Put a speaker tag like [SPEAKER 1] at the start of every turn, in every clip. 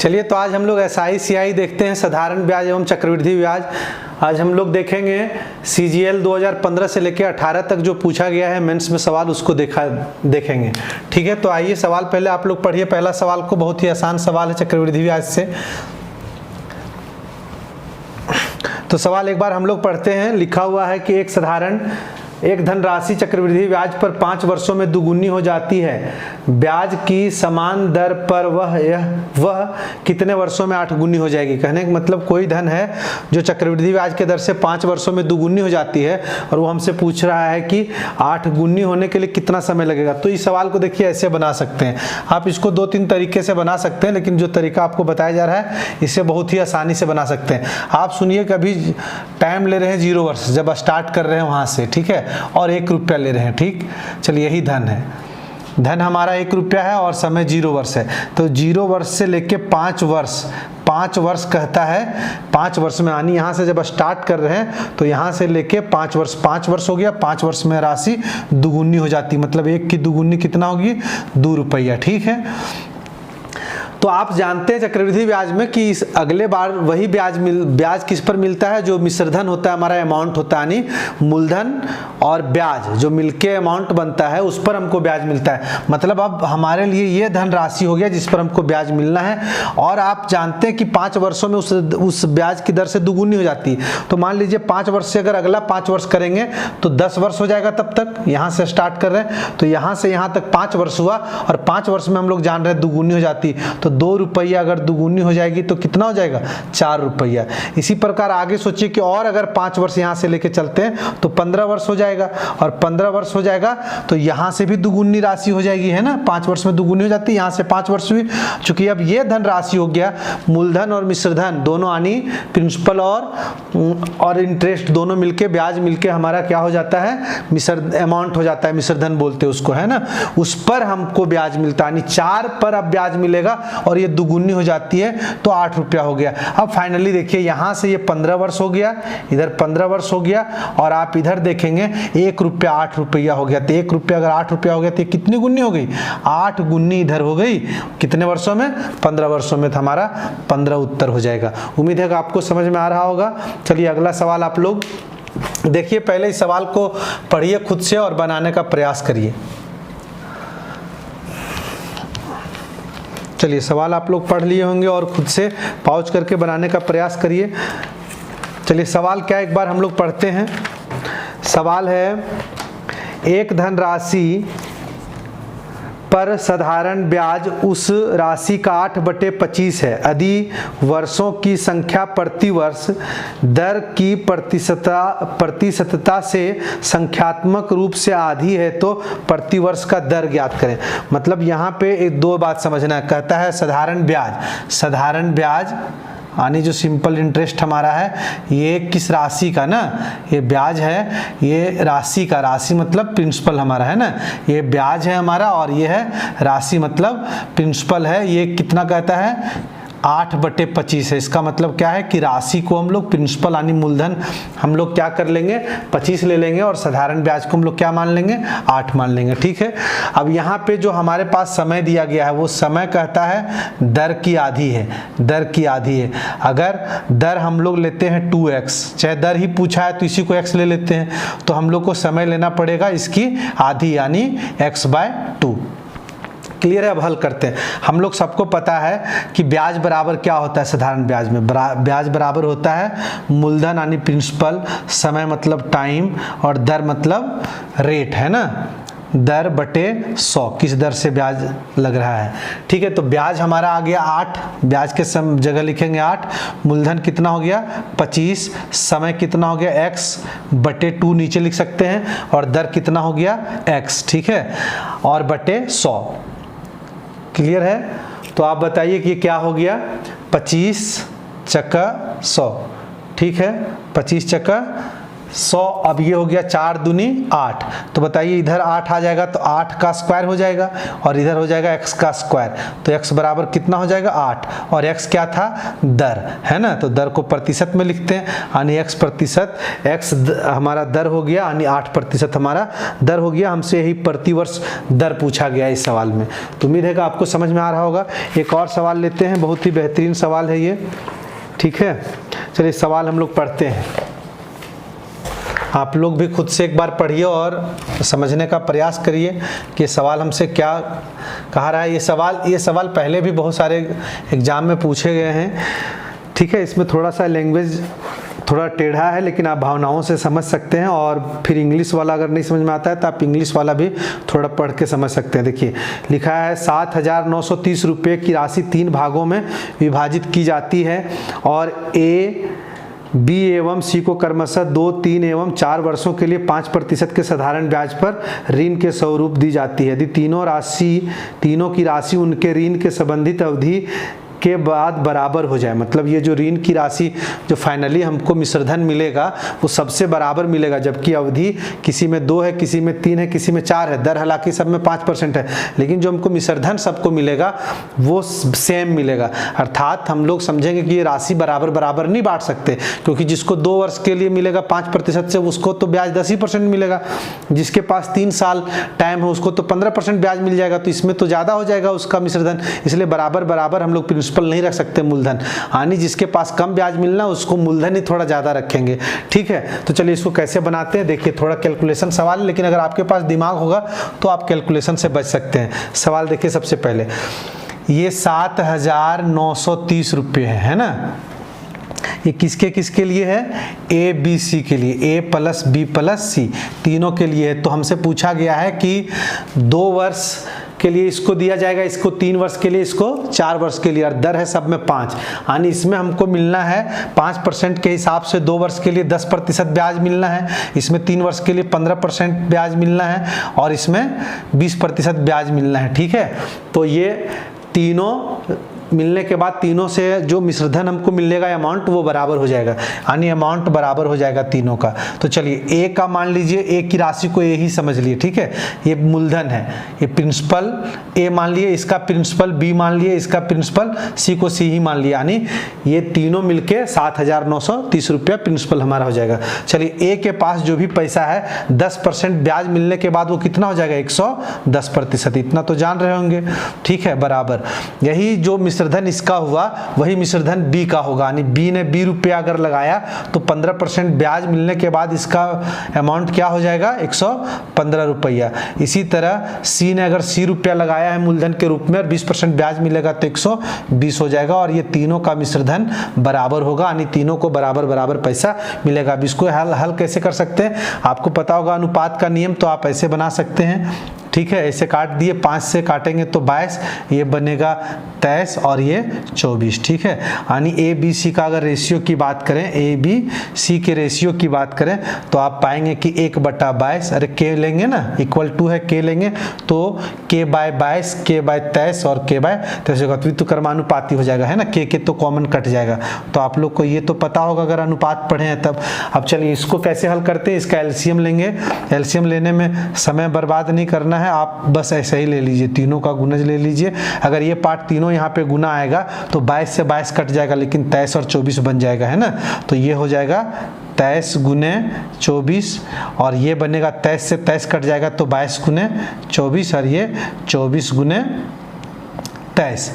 [SPEAKER 1] चलिए तो आज हम लोग SI देखते हैं, साधारण ब्याज एवं चक्रवृद्धि ब्याज। आज हम लोग देखेंगे CGL 2015 से लेकर 18 तक जो पूछा गया है मेंस में सवाल, उसको देखेंगे। ठीक है, तो आइए सवाल पहले आप लोग पढ़िए। पहला सवाल को बहुत ही आसान सवाल है चक्रवृद्धि ब्याज से। तो सवाल एक बार हम लोग पढ़ते हैं। लिखा हुआ है कि एक धनराशि चक्रवृद्धि ब्याज पर 5 वर्षों में दुगुनी हो जाती है। ब्याज की समान दर पर वह कितने वर्षों में 8 गुनी हो जाएगी। कहने का मतलब कोई धन है जो चक्रवृद्धि ब्याज के दर से 5 वर्षों में दुगुनी हो जाती है और वो हमसे पूछ रहा है कि 8 गुनी होने के लिए कितना समय लगेगा। तो इस सवाल को देखिए ऐसे बना सकते हैं आप। इसको 2-3 तरीके से बना सकते हैं, लेकिन जो तरीका आपको बताया जा रहा है इससे बहुत ही आसानी से बना सकते हैं। आप सुनिए, कभी टाइम ले रहे हैं 0 वर्ष, जब स्टार्ट कर रहे हैं वहाँ से, ठीक है, और 1 रुपया ले रहे हैं। ठीक, चलिए यही धन है। धन हमारा 1 रुपया है और समय 0 वर्ष है। तो 0 वर्ष से लेके 5 वर्ष कहता है। 5 वर्ष में यानी यहाँ से जब स्टार्ट कर रहे हैं तो यहाँ से लेके 5 वर्ष हो गया। 5 वर्ष में राशि दुगुनी हो जाती, मतलब 1 की दुगुनी कितना होगी, 2 रुपया। ठीक है, तो आप जानते हैं चक्रवृद्धि ब्याज में कि इस अगले बार वही ब्याज किस पर मिलता है, जो मिश्रधन होता है, हमारा अमाउंट होता है, यानी मूलधन और ब्याज जो मिलके अमाउंट बनता है उस पर हमको ब्याज मिलता है। मतलब अब हमारे लिए ये धन राशि हो गया जिस पर हमको ब्याज मिलना है। और आप जानते हैं कि 5 वर्षों में उस ब्याज की दर से दुगुनी हो जाती है। तो मान लीजिए 5 वर्ष से अगर अगला 5 वर्ष करेंगे तो 10 वर्ष हो जाएगा। तब तक यहाँ से स्टार्ट कर रहे हैं तो यहाँ से यहाँ तक 5 वर्ष हुआ, और 5 वर्ष में हम लोग जान रहे हैं दुगुनी हो जाती। तो 2 रुपया अगर दुगुनी हो जाएगी तो कितना हो जाएगा, 4 रुपया। इसी प्रकार आगे सोचिए कि और अगर 5 वर्ष यहाँ से लेके चलते हैं तो 15 वर्ष हो जाएगा, और 15 वर्ष हो जाएगा तो यहाँ से भी दुगुनी राशि हो जाएगी, है ना। 5 वर्ष में दुगुनी हो जाती है, यहाँ से 5 वर्ष हुई। चूंकि अब ये धन राशि हो गया, मूलधन और मिश्रधन दोनों, यानी प्रिंसिपल और इंटरेस्ट दोनों मिलके, ब्याज मिलके हमारा क्या हो जाता है, अमाउंट हो जाता है, मिश्रधन बोलते हैं उसको, है ना। उस पर हमको ब्याज मिलता है, यानी 4 पर अब ब्याज मिलेगा और ये दुगुनी हो जाती है तो 8 रुपया हो गया। अब फाइनली देखिए यहाँ से ये 15 वर्ष हो गया, इधर 15 वर्ष हो गया, और आप इधर देखेंगे 1 रुपया 8 रुपया हो गया। तो 1 रुपया अगर 8 रुपया हो गया तो कितनी गुनी हो गई, 8 गुनी इधर हो गई। कितने वर्षों में, 15 वर्षों में। तो हमारा 15 उत्तर हो जाएगा। उम्मीद है कि आपको समझ में आ रहा होगा। चलिए अगला सवाल आप लोग देखिए। पहले इस सवाल को पढ़िए खुद से और बनाने का प्रयास करिए। चलिए सवाल आप लोग पढ़ लिए होंगे और खुद से पॉज करके बनाने का प्रयास करिए। चलिए सवाल क्या, एक बार हम लोग पढ़ते हैं। सवाल है, एक धनराशि पर साधारण ब्याज उस राशि का 8/25 है। यदि वर्षों की संख्या प्रति वर्ष दर की प्रतिशतता से संख्यात्मक रूप से आधी है तो प्रति वर्ष का दर ज्ञात करें। मतलब यहाँ पे एक 2 बात समझना है। कहता है साधारण ब्याज यानी जो सिंपल इंटरेस्ट हमारा है, ये किस राशि का ना, ये ब्याज है, ये राशि मतलब प्रिंसिपल हमारा, है ना। ये ब्याज है हमारा और ये है राशि मतलब प्रिंसिपल है। ये कितना कहता है, 8/25 है। इसका मतलब क्या है कि राशि को हम लोग प्रिंसिपल यानी मूलधन हम लोग क्या कर लेंगे, 25 ले लेंगे, और साधारण ब्याज को हम लोग क्या मान लेंगे, 8 मान लेंगे। ठीक है, अब यहाँ पे जो हमारे पास समय दिया गया है वो समय कहता है दर की आधी है, दर की आधी है। अगर दर हम लोग लेते हैं 2x, चाहे दर ही पूछा है तो इसी को x ले लेते हैं, तो हम लोग को समय लेना पड़ेगा इसकी आधी यानी x/2। क्लियर है। अब हल करते हैं। हम लोग सबको पता है कि ब्याज बराबर क्या होता है साधारण ब्याज में, ब्याज बराबर होता है मूलधन यानी प्रिंसिपल, समय मतलब टाइम, और दर मतलब रेट, है ना। दर बटे 100, किस दर से ब्याज लग रहा है। ठीक है, तो ब्याज हमारा आ गया 8, ब्याज के जगह लिखेंगे 8, मूलधन कितना हो गया 25, समय कितना हो गया x/2 नीचे लिख सकते हैं, और दर कितना हो गया x, ठीक है, और बटे 100। क्लियर है। तो आप बताइए कि क्या हो गया, 25 चक्का 100, ठीक है, 25 चक्का 100, अब ये हो गया 4 दूनी 8, तो बताइए इधर 8 आ जाएगा तो 8 का स्क्वायर हो जाएगा और इधर हो जाएगा x का स्क्वायर, तो x बराबर कितना हो जाएगा 8, और x क्या था दर, है ना, तो दर को प्रतिशत में लिखते हैं, यानी x प्रतिशत, x हमारा दर हो गया, यानी 8% हमारा दर हो गया। हमसे यही प्रतिवर्ष दर पूछा गया इस सवाल में, तो उम्मीद है कि आपको समझ में आ रहा होगा। एक और सवाल लेते हैं, बहुत ही बेहतरीन सवाल है ये, ठीक है। चलिए सवाल हम लोग पढ़ते हैं, आप लोग भी खुद से एक बार पढ़िए और समझने का प्रयास करिए कि सवाल हमसे क्या कहा रहा है। ये सवाल पहले भी बहुत सारे एग्जाम में पूछे गए हैं, ठीक है। इसमें थोड़ा सा लैंग्वेज थोड़ा टेढ़ा है, लेकिन आप भावनाओं से समझ सकते हैं, और फिर इंग्लिश वाला अगर नहीं समझ में आता है तो आप इंग्लिश वाला भी थोड़ा पढ़ के समझ सकते हैं। देखिए लिखा है 7,930 रुपये की राशि 3 भागों में विभाजित की जाती है और ए, बी एवं सी को क्रमशः 2, 3 एवं 4 वर्षों के लिए 5% के साधारण ब्याज पर ऋण के स्वरूप दी जाती है। यदि तीनों की राशि उनके ऋण के संबंधित अवधि के बाद बराबर हो जाए, मतलब ये जो ऋण की राशि जो फाइनली हमको मिश्रधन मिलेगा वो सबसे बराबर मिलेगा, जबकि अवधि किसी में 2 है, किसी में 3 है, किसी में 4 है, दर हालांकि सब में 5% है, लेकिन जो हमको मिश्रधन सबको मिलेगा वो सेम मिलेगा। अर्थात हम लोग समझेंगे कि ये राशि बराबर बराबर नहीं बांट सकते, क्योंकि जिसको 2 वर्ष के लिए मिलेगा 5% से उसको तो ब्याज 10% मिलेगा, जिसके पास 3 साल टाइम है उसको तो 15% ब्याज मिल जाएगा, तो इसमें तो ज़्यादा हो जाएगा उसका मिश्रधन, इसलिए बराबर बराबर हम लोग प्रिंसिपल नहीं रख सकते मूलधन, यानी जिसके पास कम ब्याज मिलना उसको मूलधन ही थोड़ा ज़्यादा रखेंगे, ठीक है। तो चलिए इसको कैसे बनाते हैं, देखिए थोड़ा कैलकुलेशन सवाल, लेकिन अगर आपके पास दिमाग होगा तो आप कैलकुलेशन से बच सकते हैं। सवाल देखिए, सबसे पहले ये 7,930 रुपये है ना, ये किसके किसके लिए है, ए बी सी के लिए, ए प्लस बी प्लस सी तीनों के लिए है। तो हमसे पूछा गया है कि 2 वर्ष के लिए इसको दिया जाएगा, इसको 3 वर्ष के लिए, इसको 4 वर्ष के लिए, और दर है सब में 5, यानी इसमें हमको मिलना है 5% के हिसाब से 2 वर्ष के लिए 10% ब्याज मिलना है, इसमें 3 वर्ष के लिए 15% ब्याज मिलना है, और इसमें 20% ब्याज मिलना है, ठीक है। तो ये तीनों मिलने के बाद तीनों से जो मिश्रधन हमको मिलेगा अमाउंट वो बराबर हो जाएगा, यानी अमाउंट बराबर हो जाएगा तीनों का। तो चलिए ए का मान लीजिए, ए की राशि को ए ही समझ लिए, ठीक है, ये मूलधन है, ये प्रिंसिपल ए मान लिए, इसका प्रिंसिपल बी मान लिए, इसका प्रिंसिपल सी को सी ही मान लिया, यानी ये तीनों मिलके 7,930 रुपया प्रिंसिपल हमारा हो जाएगा। चलिए ए के पास जो भी पैसा है 10% ब्याज मिलने के बाद वो कितना हो जाएगा, 110%, इतना तो जान रहे होंगे, ठीक है, बराबर। यही जो मिश्रधन इसका हुआ वही मिश्रधन बी का होगा, यानी बी ने 20 रुपया अगर लगाया तो 15% ब्याज मिलने के बाद इसका अमाउंट क्या हो जाएगा, 115 रुपया। इसी तरह सी ने अगर 80 रुपया लगाया है मूलधन के रूप में और 20% ब्याज मिलेगा तो 120 हो जाएगा, और ये तीनों का मिश्रधन बराबर होगा, यानी तीनों को बराबर बराबर पैसा मिलेगा। अब इसको हल कैसे कर सकते हैं, आपको पता होगा अनुपात का नियम, तो आप ऐसे बना सकते हैं, ठीक है, ऐसे काट दिए, 5 से काटेंगे तो 22, ये बनेगा 23 और ये 24, ठीक है। यानी ए बी सी का अगर रेशियो की बात करें, ए बी सी के रेशियो की बात करें तो आप पाएंगे कि 1/22, अरे के लेंगे ना, इक्वल टू है के लेंगे तो k/22, k/23 और k/23 होगा, तो कर्मानुपाती हो जाएगा, है ना, के तो कॉमन कट जाएगा। तो आप लोग को ये तो पता होगा अगर अनुपात पढ़े हैं तब। अब चलिए इसको कैसे हल करते हैं, इसका एलसीएम लेंगे, एलसीएम लेने में समय बर्बाद नहीं करना है, आप बस ऐसे ही ले लीजिए, तीनों का गुणज ले लीजिए। अगर ये पार्ट तीनों यहाँ पे गुना आएगा तो 22 से 22 कट जाएगा, लेकिन 23 और 24 बन जाएगा, है ना, तो ये हो जाएगा 23 गुने 24, और ये बनेगा 23 से 23 कट जाएगा तो 22 गुने 24, और ये 24 गुने 23,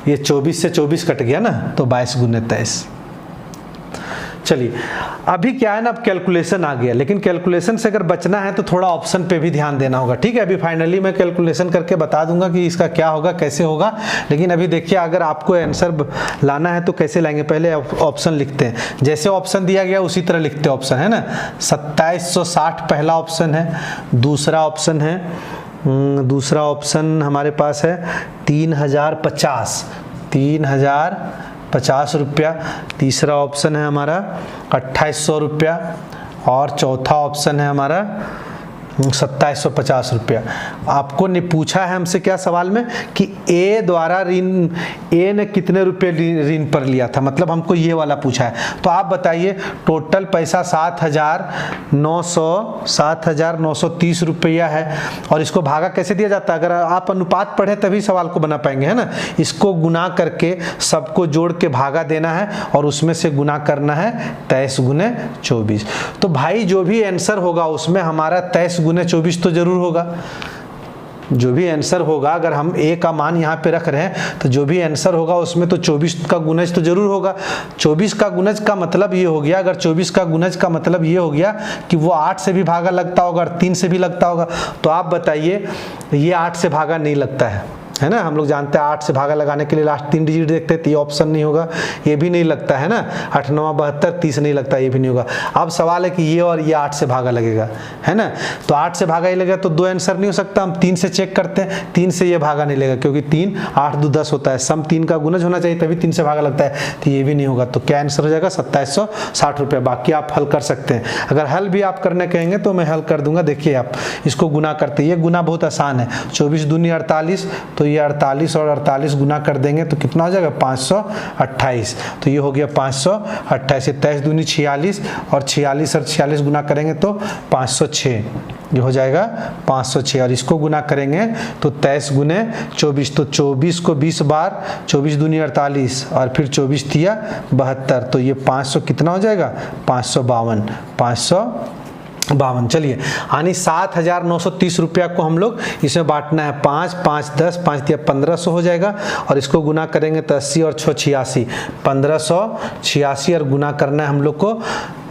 [SPEAKER 1] ये 24 से 24 कट गया ना, तो 22 गुने 23। चलिए अभी क्या है ना, अब कैलकुलेशन आ गया, लेकिन कैलकुलेशन से अगर बचना है तो थोड़ा ऑप्शन पे भी ध्यान देना होगा, ठीक है। अभी फाइनली मैं कैलकुलेशन करके बता दूंगा कि इसका क्या होगा, कैसे होगा, लेकिन अभी देखिए अगर आपको आंसर लाना है तो कैसे लाएंगे, पहले ऑप्शन लिखते हैं, जैसे ऑप्शन दिया गया उसी तरह लिखते हैं ऑप्शन, है ना। 2760 पहला ऑप्शन है, दूसरा ऑप्शन हमारे पास है 3050 रुपया, तीसरा ऑप्शन है हमारा 2800 रुपया, और चौथा ऑप्शन है हमारा 2750 रुपया। आपको ने पूछा है हमसे क्या सवाल में कि ए द्वारा ऋण, ए ने कितने रुपए ऋण पर लिया था, मतलब हमको ये वाला पूछा है। तो आप बताइए टोटल पैसा 7,930 रुपया है, और इसको भागा कैसे दिया जाता है? अगर आप अनुपात पढ़े तभी सवाल को बना पाएंगे, है ना। इसको गुना करके सबको जोड़ के भागा देना है और उसमें से गुना करना है 23 गुने 24। तो भाई जो भी आंसर होगा उसमें हमारा 23 गुने 24 तो जरूर होगा। जो भी आंसर होगा, अगर हम ए का मान यहाँ पे रख रहे हैं तो जो भी आंसर होगा उसमें तो 24 का गुणज तो जरूर होगा। 24 का गुणज का मतलब ये हो गया, अगर 24 का गुणज का मतलब ये हो गया कि वो 8 से भी भागा लगता होगा और 3 से भी लगता होगा। तो आप बताइए ये 8 से भागा नहीं लगता है ना। हम लोग जानते हैं 8 से भागा लगाने के लिए लास्ट 3 डिजिट देखते हैं, तो ये ऑप्शन नहीं होगा, ये भी नहीं लगता है ना। 8 9 72 30 नहीं लगता, ये भी नहीं होगा। अब सवाल है कि ये और ये 8 से भागा लगेगा, है ना। तो 8 से भागा ही लगेगा तो 2 आंसर नहीं हो सकता। हम 3 से चेक करते हैं, 3 से ये भागा नहीं लगेगा क्योंकि 3 8 2 10 होता है, सम 3 का गुणज होना चाहिए तभी 3 से भागा लगता है, तो ये भी नहीं होगा। तो क्या आंसर हो जाएगा? 2760 रुपये। बाकी आप हल कर सकते हैं। अगर हल भी आप करने कहेंगे तो मैं हल कर दूंगा। देखिए आप इसको गुना करते हैं, ये गुना बहुत आसान है। 24 दूनी 48, तो ये 48 और 48 गुना कर देंगे तो कितना हो जाएगा? 528। तो ये हो गया 528। 23 दूनी 46 और 46 और 46 गुना करेंगे तो 506, ये हो जाएगा 506। और इसको गुना करेंगे तो 23 गुने 24, तो 24 को 20 बार, 24 दूनी 48 और फिर 24 तिया 72, तो ये 500 कितना हो जाएगा? 552। 552। चलिए यानी 7,930 रुपया को हम लोग इसमें बांटना है। 5 5 10, 5 दिया 1500 हो जाएगा, और इसको गुना करेंगे तो 80 और 6 86, 1586, और गुना करना है हम लोग को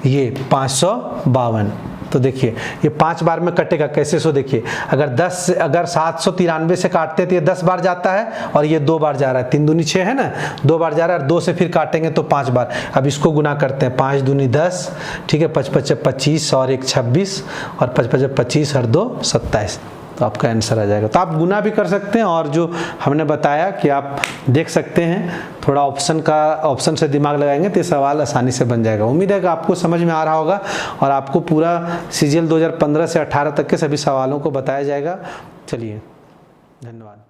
[SPEAKER 1] ये 552। तो देखिए ये 5 बार में कटेगा कैसे, सो देखिए अगर 793 से काटते तो ये 10 बार जाता है और ये 2 बार जा रहा है। 3 दूनी 6 है ना, 2 बार जा रहा है, 2 से फिर काटेंगे तो 5 बार। अब इसको गुना करते हैं, 5 दूनी 10, ठीक है, 5 5 25 और 1 26 और 5 5 25 और 2 27, तो आपका आंसर आ जाएगा। तो आप गुना भी कर सकते हैं, और जो हमने बताया कि आप देख सकते हैं, थोड़ा ऑप्शन से दिमाग लगाएंगे तो ये सवाल आसानी से बन जाएगा। उम्मीद है कि आपको समझ में आ रहा होगा और आपको पूरा सीजीएल 2015 से 18 तक के सभी सवालों को बताया जाएगा। चलिए, धन्यवाद।